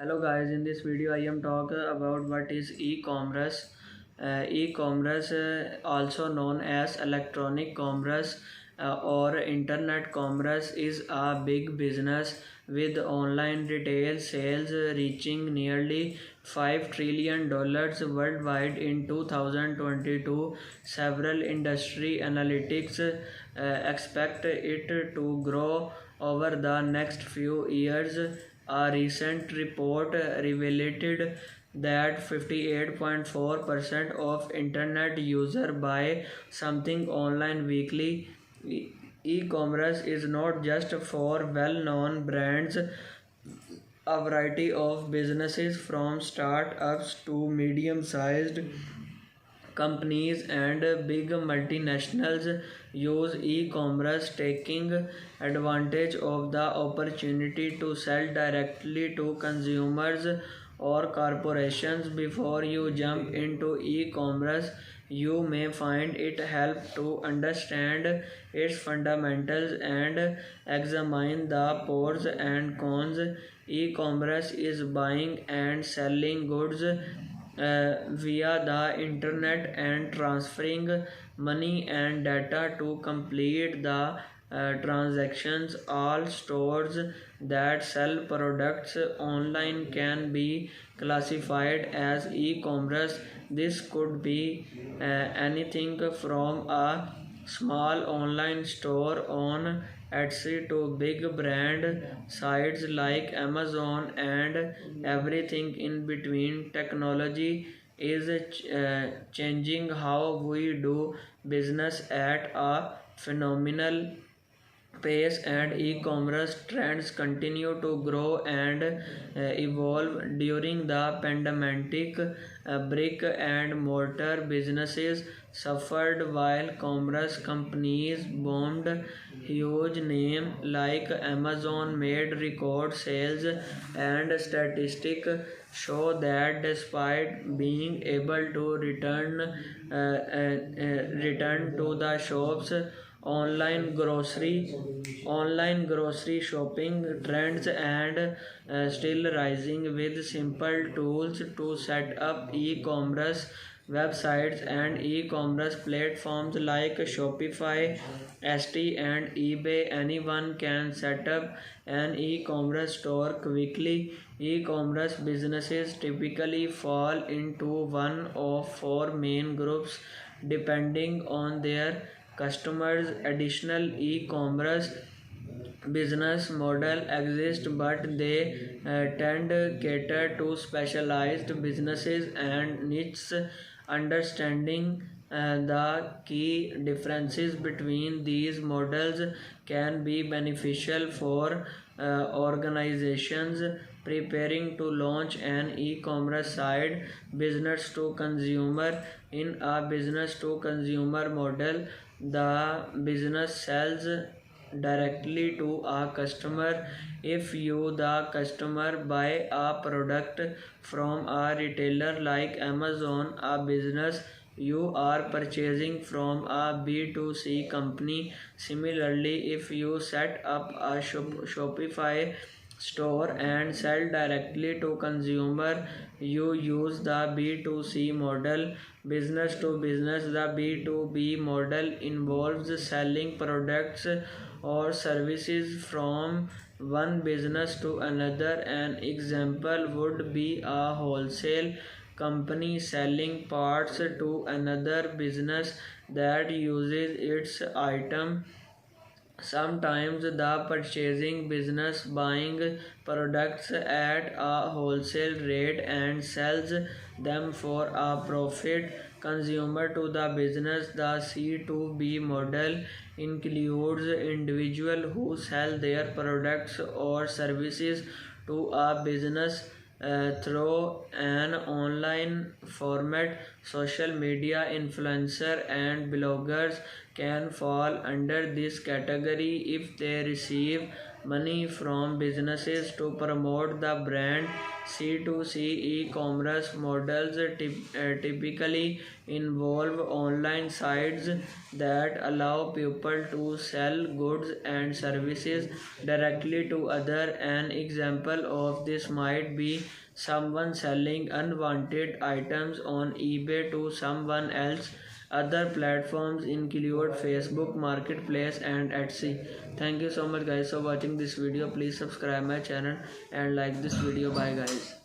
Hello guys, in this video I am talking about what is e-commerce. E-commerce, also known as electronic commerce or internet commerce, is a big business with online retail sales reaching nearly $5 trillion worldwide in 2022. Several industry analytics expect it to grow over the next few years. A recent report revealed that 58.4% of internet users buy something online weekly. E-commerce is not just for well-known brands. A variety of businesses from startups to medium-sized companies and big multinationals use e-commerce, taking advantage of the opportunity to sell directly to consumers or corporations. Before you jump into e-commerce, you may find it help to understand its fundamentals and examine the pros and cons. E-commerce is buying and selling goods via the internet and transferring money and data to complete the transactions. All stores that sell products online can be classified as e-commerce. This could be anything from a small online store on Etsy to big brand sites like Amazon and everything in between. Technology is changing how we do business at a phenomenal pace, and e-commerce trends continue to grow and evolve. During the pandemic, brick and mortar businesses suffered while commerce companies boomed. Huge names like Amazon made record sales, and statistics show that despite being able to return to the shops, online grocery shopping trends and still rising. With simple tools to set up e-commerce websites and e-commerce platforms like Shopify, Etsy and eBay, anyone can set up an e-commerce store quickly. E-commerce businesses typically fall into one of four main groups depending on their customers. Additional e-commerce business model exist, but they tend to cater to specialized businesses and niches. Understanding the key differences between these models can be beneficial for organizations preparing to launch an e-commerce site. Business to consumer. In a business to consumer model, the business sells directly to a customer. If you, the customer, buy a product from a retailer like Amazon, a business, you are purchasing from a B2C company. Similarly, if you set up a Shopify store and sell directly to consumer, you use the B2C model. Business to business. The B2B model involves selling products or services from one business to another. An example would be a wholesale company selling parts to another business that uses its item. Sometimes the purchasing business buying products at a wholesale rate and sells them for a profit. Consumer to the business. The C2B model includes individuals who sell their products or services to a business through an online format. Social media influencer and bloggers can fall under this category if they receive money from businesses to promote the brand. C2C e-commerce models typically involve online sites that allow people to sell goods and services directly to others. An example of this might be someone selling unwanted items on eBay to someone else. Other platforms include Facebook Marketplace and Etsy. Thank you so much guys for watching this video. Please subscribe my channel and like this video. Bye guys.